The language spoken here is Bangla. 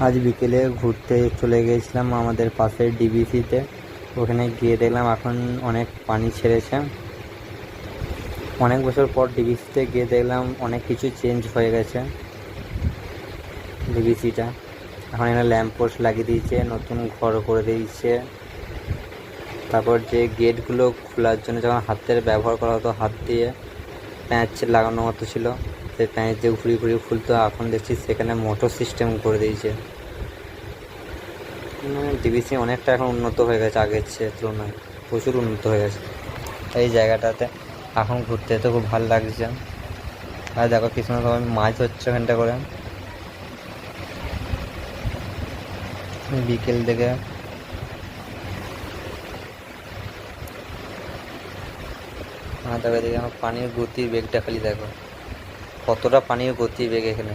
আজ বিকেলে ঘুরতে চলে গিয়েছিলাম আমাদের পাশের ডিবিসিতে। ওখানে গিয়ে দেখলাম এখন অনেক পানি ছেড়েছে। অনেক বছর পর ডিবিসিতে গিয়ে দেখলাম অনেক কিছু চেঞ্জ হয়ে গেছে। ডিবিসিটা এখন এখানে ল্যাম্প পোস্ট লাগিয়ে দিয়েছে, নতুন ঘর করে দিয়েছে। তারপর যে গেটগুলো খোলার জন্য যখন হাতের ব্যবহার করা হতো, হাত দিয়ে প্যাঁচ লাগানো মতো ছিল, সেই প্যাঁচ দিয়ে ঘুরিয়ে ঘুরিয়ে খুলতো। এখন দেখছি সেখানে মোটর সিস্টেম করে দিয়েছে। ডিবিসি অনেকটা এখন উন্নত হয়ে গেছে, আগের চেয়ে তুলনায় প্রচুর উন্নত হয়ে গেছে। এই জায়গাটাতে এখন ঘুরতে যেতে খুব ভালো লাগছে। আর দেখো কি সুন্দর সবাই মাছ ধরছে ওখানটা করে বিকেল থেকে। দেখো এদিকে আমার পানির গতির বেগটা খালি দেখো, কতটা পানির গতিবেগ এখানে।